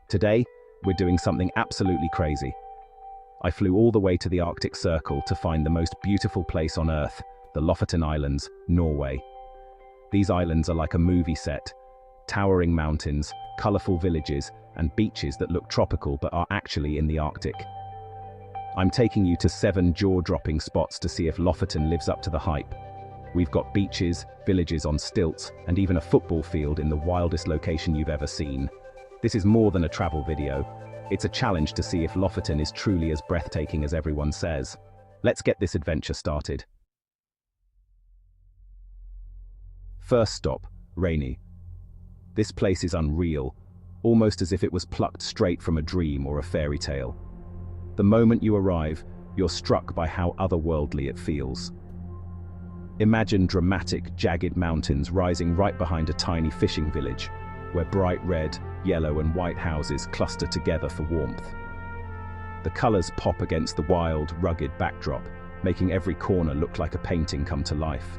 Today, we're doing something absolutely crazy. I flew all the way to the Arctic Circle to find the most beautiful place on Earth, the Lofoten Islands, Norway. These islands are like a movie set. Towering mountains, colorful villages, and beaches that look tropical but are actually in the Arctic. I'm taking you to 7 jaw-dropping spots to see if Lofoten lives up to the hype. We've got beaches, villages on stilts, and even a football field in the wildest location you've ever seen. This is more than a travel video. It's a challenge to see if Lofoten is truly as breathtaking as everyone says. Let's get this adventure started. First stop, Reine. This place is unreal, almost as if it was plucked straight from a dream or a fairy tale. The moment you arrive, you're struck by how otherworldly it feels. Imagine dramatic, jagged mountains rising right behind a tiny fishing village, where bright red, yellow and white houses cluster together for warmth. The colors pop against the wild, rugged backdrop, making every corner look like a painting come to life.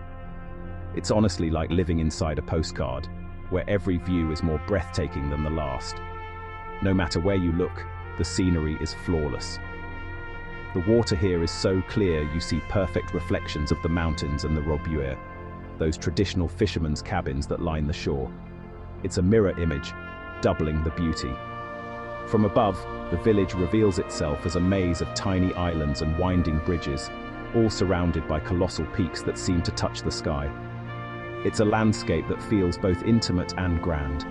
It's honestly like living inside a postcard, where every view is more breathtaking than the last. No matter where you look, the scenery is flawless. The water here is so clear you see perfect reflections of the mountains and the robuer, those traditional fishermen's cabins that line the shore. It's a mirror image, doubling the beauty. From above, the village reveals itself as a maze of tiny islands and winding bridges, all surrounded by colossal peaks that seem to touch the sky. It's a landscape that feels both intimate and grand.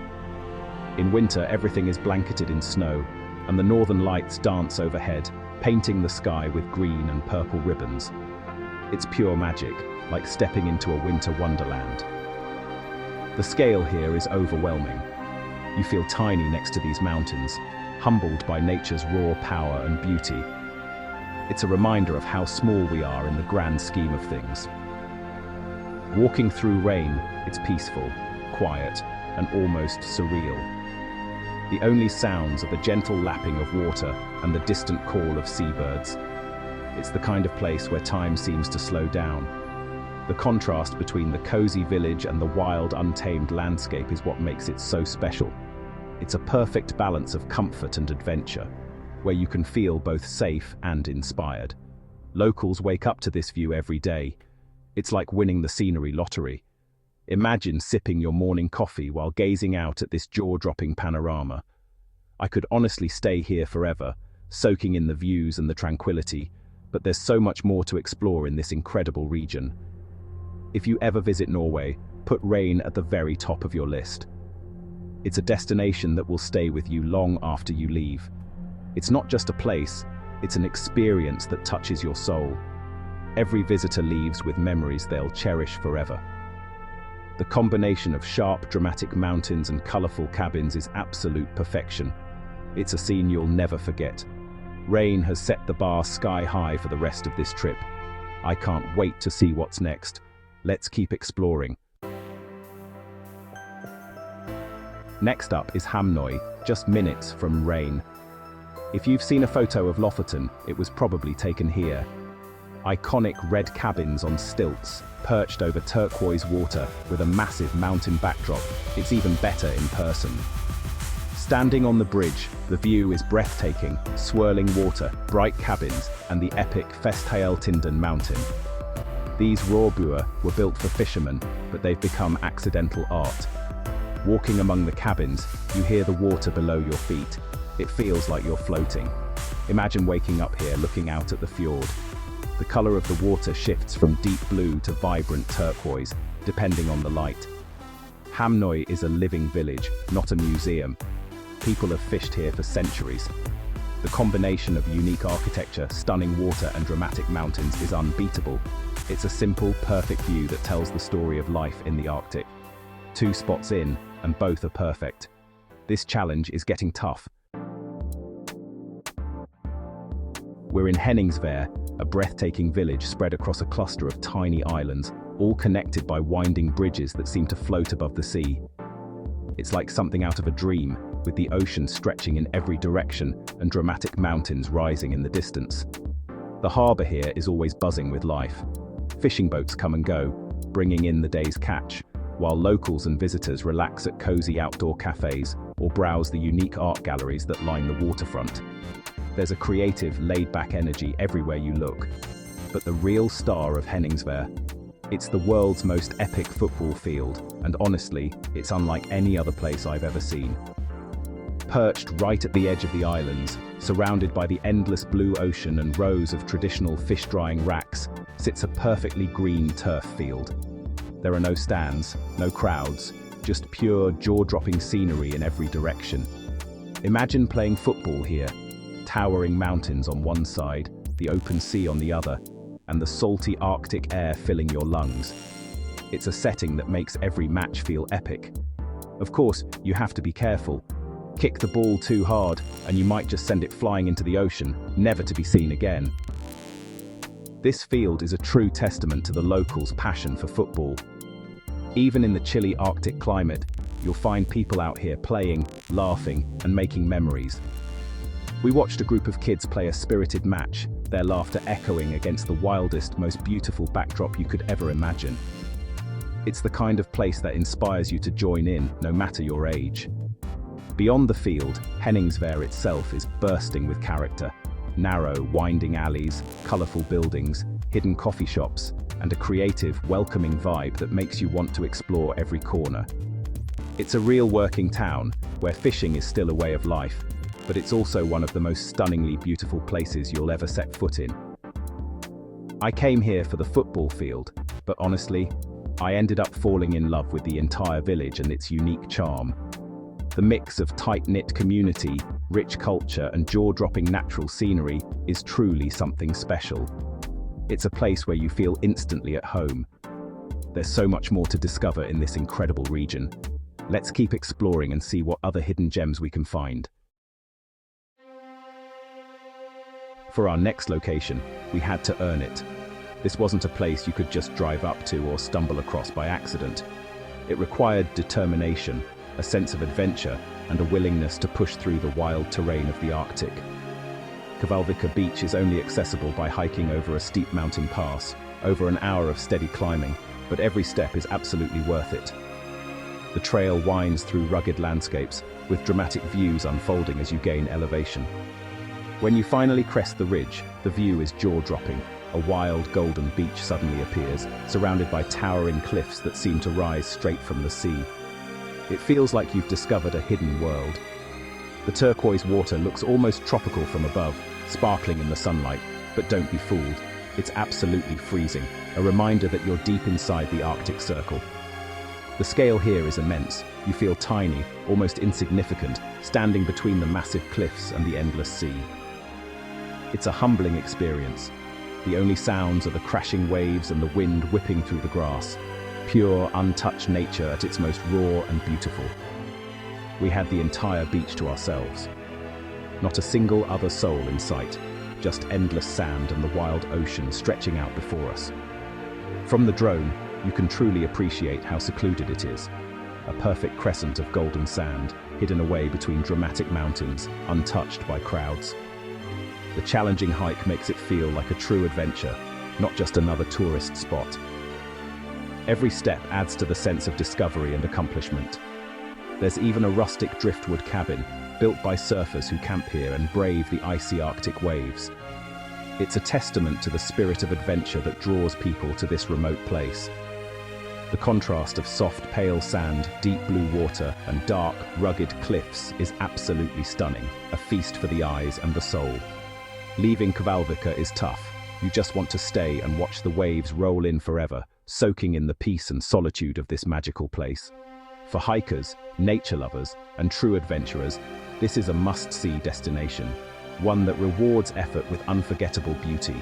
In winter, everything is blanketed in snow, and the northern lights dance overhead, painting the sky with green and purple ribbons. It's pure magic, like stepping into a winter wonderland. The scale here is overwhelming. You feel tiny next to these mountains, humbled by nature's raw power and beauty. It's a reminder of how small we are in the grand scheme of things. Walking through Reine, it's peaceful, quiet, and almost surreal. The only sounds are the gentle lapping of water and the distant call of seabirds. It's the kind of place where time seems to slow down. The contrast between the cozy village and the wild, untamed landscape is what makes it so special. It's a perfect balance of comfort and adventure, where you can feel both safe and inspired. Locals wake up to this view every day. It's like winning the scenery lottery. Imagine sipping your morning coffee while gazing out at this jaw-dropping panorama. I could honestly stay here forever, soaking in the views and the tranquility, but there's so much more to explore in this incredible region. If you ever visit Norway, put Reine at the very top of your list. It's a destination that will stay with you long after you leave. It's not just a place, it's an experience that touches your soul. Every visitor leaves with memories they'll cherish forever. The combination of sharp, dramatic mountains and colorful cabins is absolute perfection. It's a scene you'll never forget. Reine has set the bar sky high for the rest of this trip. I can't wait to see what's next. Let's keep exploring. Next up is Hamnøy, just minutes from Reine. If you've seen a photo of Lofoten, it was probably taken here. Iconic red cabins on stilts, perched over turquoise water with a massive mountain backdrop. It's even better in person. Standing on the bridge, the view is breathtaking: swirling water, bright cabins, and the epic Festhøytinden mountain. These råbuer were built for fishermen, but they've become accidental art. Walking among the cabins, you hear the water below your feet. It feels like you're floating. Imagine waking up here looking out at the fjord. The color of the water shifts from deep blue to vibrant turquoise, depending on the light. Hamnøy is a living village, not a museum. People have fished here for centuries. The combination of unique architecture, stunning water, and dramatic mountains is unbeatable. It's a simple, perfect view that tells the story of life in the Arctic. 2 spots in, and both are perfect. This challenge is getting tough. We're in Henningsvær, a breathtaking village spread across a cluster of tiny islands, all connected by winding bridges that seem to float above the sea. It's like something out of a dream, with the ocean stretching in every direction and dramatic mountains rising in the distance. The harbour here is always buzzing with life. Fishing boats come and go, bringing in the day's catch, while locals and visitors relax at cozy outdoor cafes, or browse the unique art galleries that line the waterfront. There's a creative, laid-back energy everywhere you look. But the real star of Henningsvær, it's the world's most epic football field, and honestly, it's unlike any other place I've ever seen. Perched right at the edge of the islands, surrounded by the endless blue ocean and rows of traditional fish-drying racks, sits a perfectly green turf field. There are no stands, no crowds, just pure, jaw-dropping scenery in every direction. Imagine playing football here, towering mountains on one side, the open sea on the other, and the salty Arctic air filling your lungs. It's a setting that makes every match feel epic. Of course, you have to be careful. Kick the ball too hard, and you might just send it flying into the ocean, never to be seen again. This field is a true testament to the locals' passion for football. Even in the chilly Arctic climate, you'll find people out here playing, laughing, and making memories. We watched a group of kids play a spirited match, their laughter echoing against the wildest, most beautiful backdrop you could ever imagine. It's the kind of place that inspires you to join in, no matter your age. Beyond the field, Henningsvær itself is bursting with character. Narrow, winding alleys, colourful buildings, hidden coffee shops, and a creative, welcoming vibe that makes you want to explore every corner. It's a real working town, where fishing is still a way of life, but it's also one of the most stunningly beautiful places you'll ever set foot in. I came here for the football field, but honestly, I ended up falling in love with the entire village and its unique charm. The mix of tight-knit community, rich culture, and jaw-dropping natural scenery is truly something special. It's a place where you feel instantly at home. There's so much more to discover in this incredible region. Let's keep exploring and see what other hidden gems we can find. For our next location, we had to earn it. This wasn't a place you could just drive up to or stumble across by accident. It required determination, a sense of adventure, and a willingness to push through the wild terrain of the Arctic. Keflavik Beach is only accessible by hiking over a steep mountain pass, over an hour of steady climbing, but every step is absolutely worth it. The trail winds through rugged landscapes, with dramatic views unfolding as you gain elevation. When you finally crest the ridge, the view is jaw-dropping. A wild, golden beach suddenly appears, surrounded by towering cliffs that seem to rise straight from the sea. It feels like you've discovered a hidden world. The turquoise water looks almost tropical from above, sparkling in the sunlight, but don't be fooled. It's absolutely freezing, a reminder that you're deep inside the Arctic Circle. The scale here is immense. You feel tiny, almost insignificant, standing between the massive cliffs and the endless sea. It's a humbling experience. The only sounds are the crashing waves and the wind whipping through the grass. Pure, untouched nature at its most raw and beautiful. We had the entire beach to ourselves. Not a single other soul in sight, just endless sand and the wild ocean stretching out before us. From the drone, you can truly appreciate how secluded it is. A perfect crescent of golden sand, hidden away between dramatic mountains, untouched by crowds. The challenging hike makes it feel like a true adventure, not just another tourist spot. Every step adds to the sense of discovery and accomplishment. There's even a rustic driftwood cabin, built by surfers who camp here and brave the icy Arctic waves. It's a testament to the spirit of adventure that draws people to this remote place. The contrast of soft, pale sand, deep blue water, and dark, rugged cliffs is absolutely stunning, a feast for the eyes and the soul. Leaving Keflavik is tough. You just want to stay and watch the waves roll in forever, soaking in the peace and solitude of this magical place. For hikers, nature lovers, and true adventurers, this is a must-see destination, one that rewards effort with unforgettable beauty.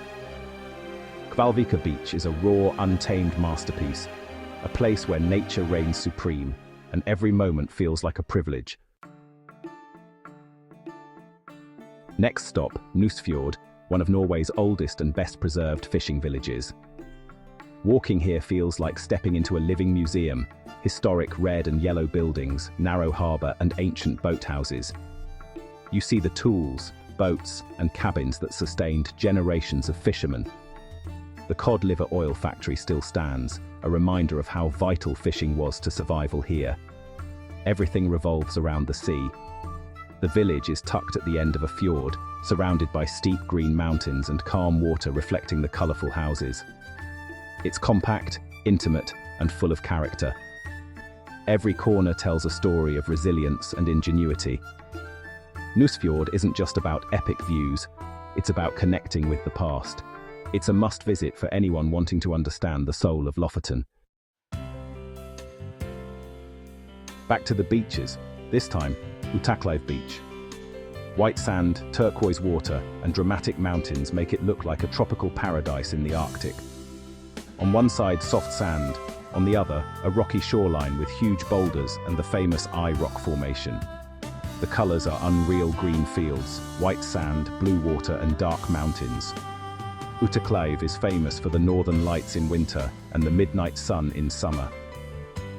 Keflavik Beach is a raw, untamed masterpiece, a place where nature reigns supreme, and every moment feels like a privilege. Next stop, Fjord, one of Norway's oldest and best-preserved fishing villages. Walking here feels like stepping into a living museum, historic red and yellow buildings, narrow harbour, and ancient boathouses. You see the tools, boats, and cabins that sustained generations of fishermen. The cod liver oil factory still stands, a reminder of how vital fishing was to survival here. Everything revolves around the sea. The village is tucked at the end of a fjord, surrounded by steep green mountains and calm water reflecting the colourful houses. It's compact, intimate, and full of character. Every corner tells a story of resilience and ingenuity. Nusfjord isn't just about epic views, it's about connecting with the past. It's a must-visit for anyone wanting to understand the soul of Lofoten. Back to the beaches, this time Utakleiv Beach. White sand, turquoise water, and dramatic mountains make it look like a tropical paradise in the Arctic. On one side, soft sand, on the other, a rocky shoreline with huge boulders and the famous Eye Rock Formation. The colors are unreal green fields, white sand, blue water, and dark mountains. Utakleiv is famous for the northern lights in winter and the midnight sun in summer.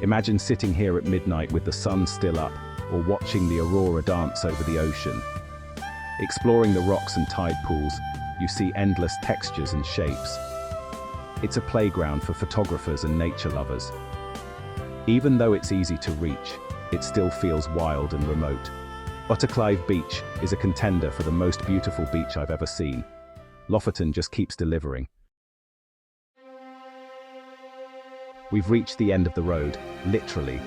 Imagine sitting here at midnight with the sun still up, or watching the aurora dance over the ocean. Exploring the rocks and tide pools, you see endless textures and shapes. It's a playground for photographers and nature lovers. Even though it's easy to reach, it still feels wild and remote. Utakleiv Beach is a contender for the most beautiful beach I've ever seen. Lofoten just keeps delivering. We've reached the end of the road, literally.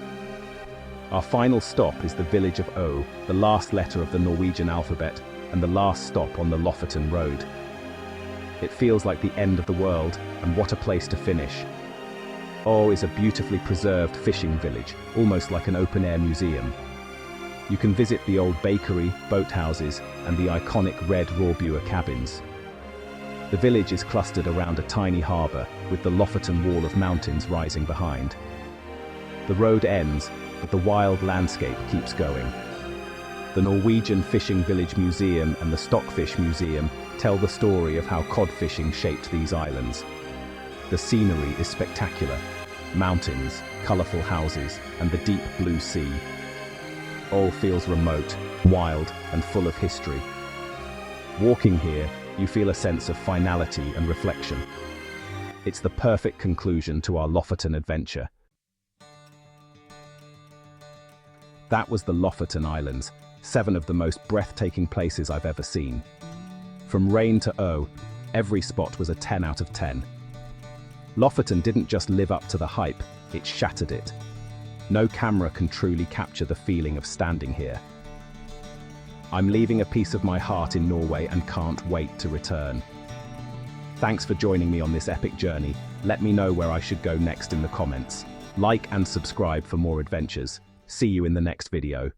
Our final stop is the village of O, the last letter of the Norwegian alphabet, and the last stop on the Lofoten Road. It feels like the end of the world, and what a place to finish. O is a beautifully preserved fishing village, almost like an open-air museum. You can visit the old bakery, boathouses, and the iconic red Råbua cabins. The village is clustered around a tiny harbour, with the Lofoten wall of mountains rising behind. The road ends, but the wild landscape keeps going. The Norwegian Fishing Village Museum and the Stockfish Museum tell the story of how cod fishing shaped these islands. The scenery is spectacular: mountains, colourful houses, and the deep blue sea. All feels remote, wild, and full of history. Walking here, you feel a sense of finality and reflection. It's the perfect conclusion to our Lofoten adventure. That was the Lofoten Islands, 7 of the most breathtaking places I've ever seen. From Reine to O, every spot was a 10 out of 10. Lofoten didn't just live up to the hype, it shattered it. No camera can truly capture the feeling of standing here. I'm leaving a piece of my heart in Norway and can't wait to return. Thanks for joining me on this epic journey. Let me know where I should go next in the comments. Like and subscribe for more adventures. See you in the next video.